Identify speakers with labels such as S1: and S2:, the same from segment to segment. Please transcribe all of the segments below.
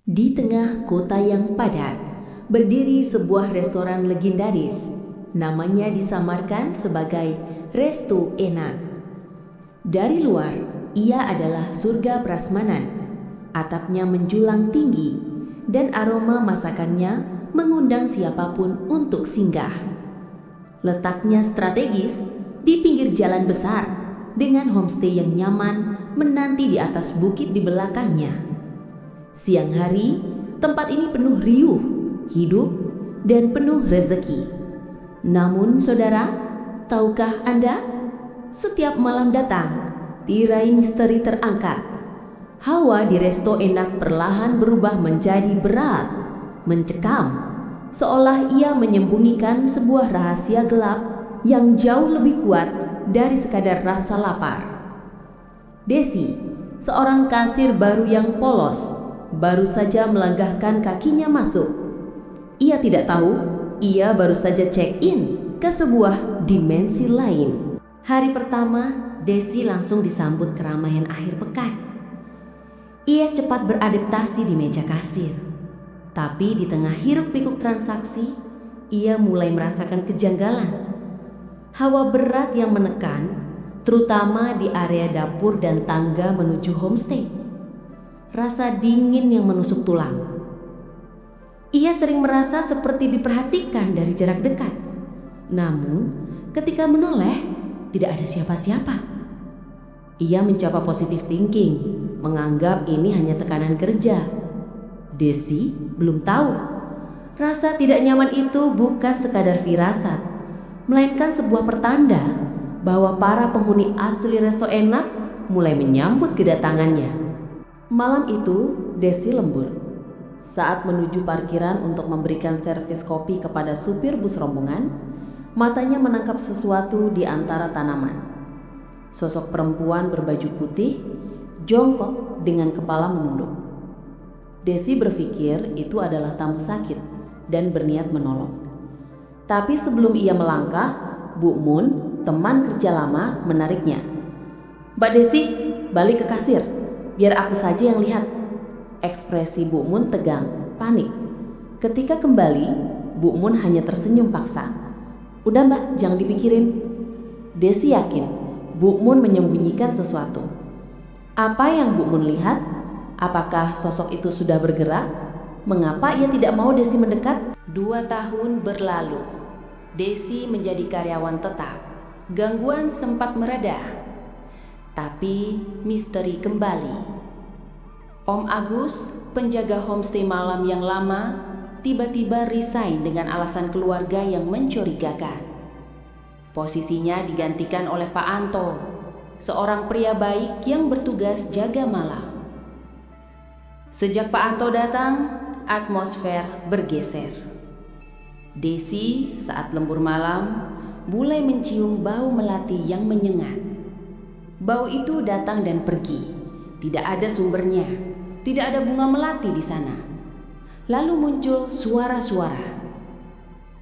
S1: Di tengah kota yang padat, berdiri sebuah restoran legendaris. Namanya disamarkan sebagai Resto Enak. Dari luar, ia adalah surga prasmanan. Atapnya menjulang tinggi dan aroma masakannya mengundang siapapun untuk singgah. Letaknya strategis di pinggir jalan besar dengan homestay yang nyaman menanti di atas bukit di belakangnya. Siang hari, tempat ini penuh riuh, hidup, dan penuh rezeki. Namun saudara, tahukah Anda? Setiap malam datang, tirai misteri terangkat. Hawa di Resto Enak perlahan berubah menjadi berat, mencekam, seolah ia menyembunyikan sebuah rahasia gelap yang jauh lebih kuat dari sekadar rasa lapar. Desi, seorang kasir baru yang polos, baru saja melangkahkan kakinya masuk. Ia tidak tahu, ia baru saja check-in ke sebuah dimensi lain. Hari pertama, Desi langsung disambut keramaian akhir pekan. Ia cepat beradaptasi di meja kasir. Tapi di tengah hiruk-pikuk transaksi, ia mulai merasakan kejanggalan. Hawa berat yang menekan, terutama di area dapur dan tangga menuju homestay. Rasa dingin yang menusuk tulang. Ia sering merasa seperti diperhatikan dari jarak dekat. Namun, ketika menoleh, tidak ada siapa-siapa. Ia mencoba positive thinking, menganggap ini hanya tekanan kerja. Desi belum tahu. Rasa tidak nyaman itu bukan sekadar firasat, melainkan sebuah pertanda bahwa para penghuni asli Resto Enak mulai menyambut kedatangannya. Malam itu, Desi lembur. Saat menuju parkiran untuk memberikan servis kopi kepada supir bus rombongan, matanya menangkap sesuatu di antara tanaman. Sosok perempuan berbaju putih, jongkok dengan kepala menunduk. Desi berpikir itu adalah tamu sakit dan berniat menolong. Tapi sebelum ia melangkah, Bu Mun, teman kerja lama, menariknya. "Mbak Desi, balik ke kasir. Biar aku saja yang lihat." Ekspresi Bu Mun tegang, panik. Ketika kembali, Bu Mun hanya tersenyum paksa. "Udah Mbak, jangan dipikirin." Desi yakin Bu Mun menyembunyikan sesuatu. Apa yang Bu Mun lihat? Apakah sosok itu sudah bergerak? Mengapa ia tidak mau Desi mendekat? 2 tahun berlalu. Desi menjadi karyawan tetap. Gangguan sempat mereda. Tapi misteri kembali. Om Agus, penjaga homestay malam yang lama, tiba-tiba resign dengan alasan keluarga yang mencurigakan. Posisinya digantikan oleh Pak Anto, seorang pria baik yang bertugas jaga malam. Sejak Pak Anto datang, atmosfer bergeser. Desi saat lembur malam mulai mencium bau melati yang menyengat. Bau itu datang dan pergi, tidak ada sumbernya, tidak ada bunga melati di sana. Lalu muncul suara-suara,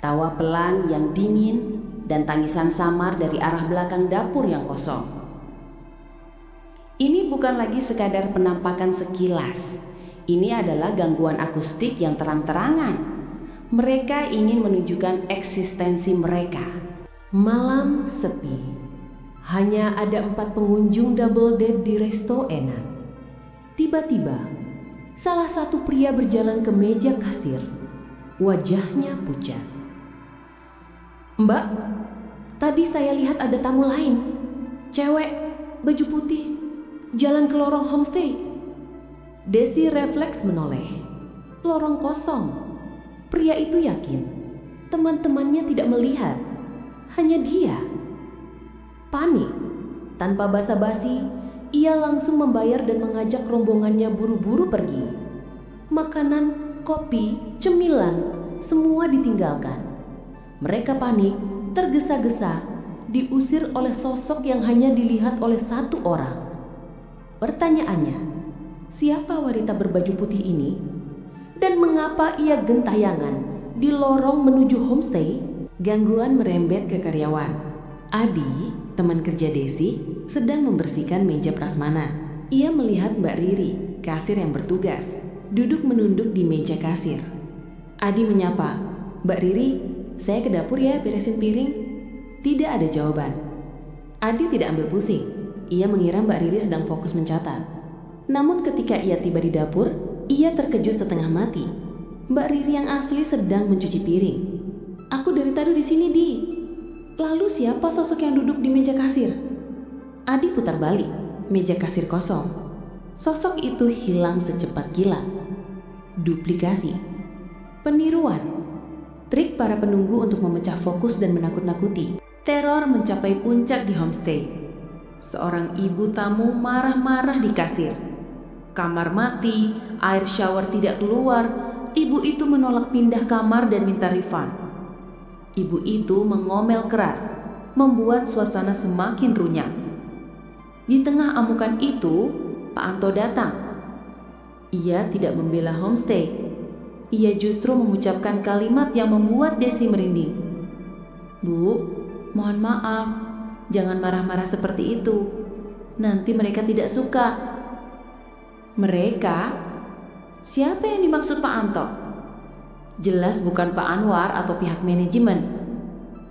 S1: tawa pelan yang dingin dan tangisan samar dari arah belakang dapur yang kosong. Ini bukan lagi sekadar penampakan sekilas, ini adalah gangguan akustik yang terang-terangan. Mereka ingin menunjukkan eksistensi mereka. Malam sepi. Hanya ada 4 pengunjung double date di Resto Enak. Tiba-tiba, salah satu pria berjalan ke meja kasir. Wajahnya pucat. "Mbak, tadi saya lihat ada tamu lain. Cewek, baju putih, jalan ke lorong homestay." Desi refleks menoleh. Lorong kosong. Pria itu yakin teman-temannya tidak melihat. Hanya dia. Panik, tanpa basa-basi, ia langsung membayar dan mengajak rombongannya buru-buru pergi. Makanan, kopi, cemilan, semua ditinggalkan. Mereka panik, tergesa-gesa, diusir oleh sosok yang hanya dilihat oleh 1 orang. Pertanyaannya, siapa wanita berbaju putih ini? Dan mengapa ia gentayangan di lorong menuju homestay? Gangguan merembet ke karyawan. Adi, teman kerja Desi, sedang membersihkan meja prasmanan. Ia melihat Mbak Riri, kasir yang bertugas, duduk menunduk di meja kasir. Adi menyapa, "Mbak Riri, saya ke dapur ya beresin piring." Tidak ada jawaban. Adi tidak ambil pusing. Ia mengira Mbak Riri sedang fokus mencatat. Namun ketika ia tiba di dapur, ia terkejut setengah mati. Mbak Riri yang asli sedang mencuci piring. "Aku dari tadi di sini, Di." "Lalu siapa sosok yang duduk di meja kasir?" Adi putar balik. Meja kasir kosong. Sosok itu hilang secepat kilat. Duplikasi. Peniruan. Trik para penunggu untuk memecah fokus dan menakut-nakuti. Teror mencapai puncak di homestay. Seorang ibu tamu marah-marah di kasir. Kamar mati, air shower tidak keluar. Ibu itu menolak pindah kamar dan minta refund. Ibu itu mengomel keras, membuat suasana semakin runyam. Di tengah amukan itu, Pak Anto datang. Ia tidak membela homestay. Ia justru mengucapkan kalimat yang membuat Desi merinding. "Bu, mohon maaf, jangan marah-marah seperti itu. Nanti mereka tidak suka." "Mereka? Siapa yang dimaksud Pak Anto?" Jelas bukan Pak Anwar atau pihak manajemen.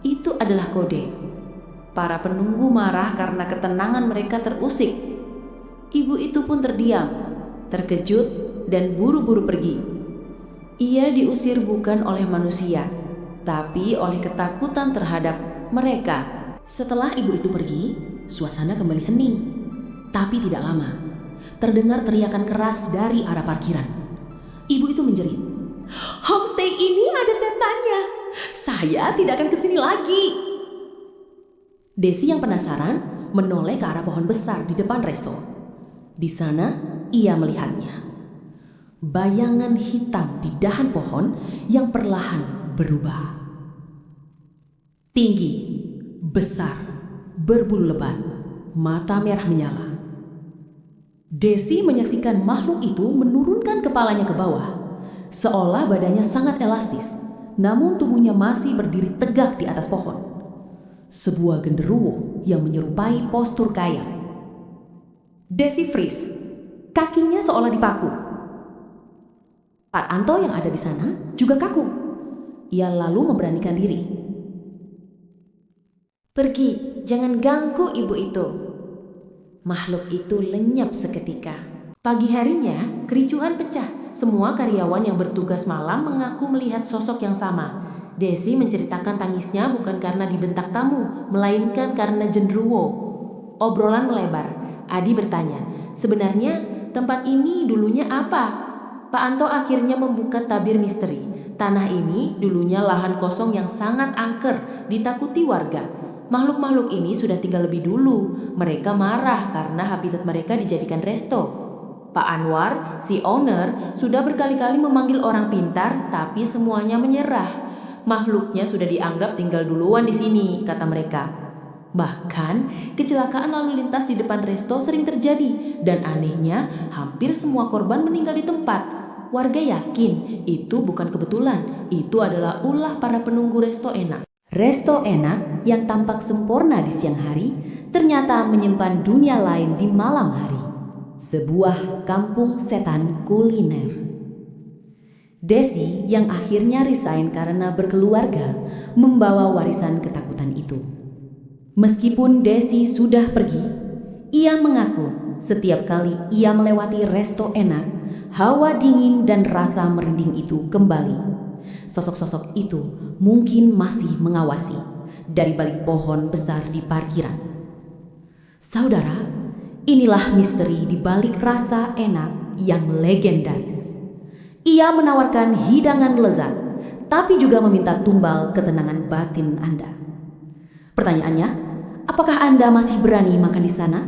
S1: Itu adalah kode. Para penunggu marah karena ketenangan mereka terusik. Ibu itu pun terdiam, terkejut, dan buru-buru pergi. Ia diusir bukan oleh manusia, tapi oleh ketakutan terhadap mereka. Setelah ibu itu pergi, suasana kembali hening. Tapi tidak lama, terdengar teriakan keras dari arah parkiran. Ibu itu menjerit, "Homestay ini ada setannya. Saya tidak akan kesini lagi." Desi yang penasaran menoleh ke arah pohon besar di depan resto. Di sana ia melihatnya. Bayangan hitam di dahan pohon yang perlahan berubah. Tinggi, besar, berbulu lebat, mata merah menyala. Desi menyaksikan makhluk itu menurunkan kepalanya ke bawah, seolah badannya sangat elastis, namun tubuhnya masih berdiri tegak di atas pohon. Sebuah genderuwo yang menyerupai postur kaya. Desi freeze, kakinya seolah dipaku. Pak Anto yang ada di sana juga kaku. Ia lalu memberanikan diri. "Pergi, jangan ganggu ibu itu." Makhluk itu lenyap seketika. Pagi harinya, kericuhan pecah. Semua karyawan yang bertugas malam mengaku melihat sosok yang sama. Desi menceritakan tangisnya bukan karena dibentak tamu, melainkan karena genderuwo. Obrolan melebar. Adi bertanya, "Sebenarnya tempat ini dulunya apa?" Pak Anto akhirnya membuka tabir misteri. Tanah ini dulunya lahan kosong yang sangat angker, ditakuti warga. Makhluk-makhluk ini sudah tinggal lebih dulu. Mereka marah karena habitat mereka dijadikan resto. Pak Anwar, si owner, sudah berkali-kali memanggil orang pintar, tapi semuanya menyerah. Makhluknya sudah dianggap tinggal duluan di sini, kata mereka. Bahkan, kecelakaan lalu lintas di depan resto sering terjadi, dan anehnya, hampir semua korban meninggal di tempat. Warga yakin itu bukan kebetulan, itu adalah ulah para penunggu resto enak. Resto enak yang tampak sempurna di siang hari, ternyata menyimpan dunia lain di malam hari. Sebuah kampung setan kuliner. Desi yang akhirnya resign karena berkeluarga membawa warisan ketakutan itu. Meskipun Desi sudah pergi, ia mengaku setiap kali ia melewati resto enak, hawa dingin dan rasa merinding itu kembali. Sosok-sosok itu mungkin masih mengawasi dari balik pohon besar di parkiran. Saudara, inilah misteri di balik rasa enak yang legendaris. Ia menawarkan hidangan lezat, tapi juga meminta tumbal ketenangan batin Anda. Pertanyaannya, apakah Anda masih berani makan di sana?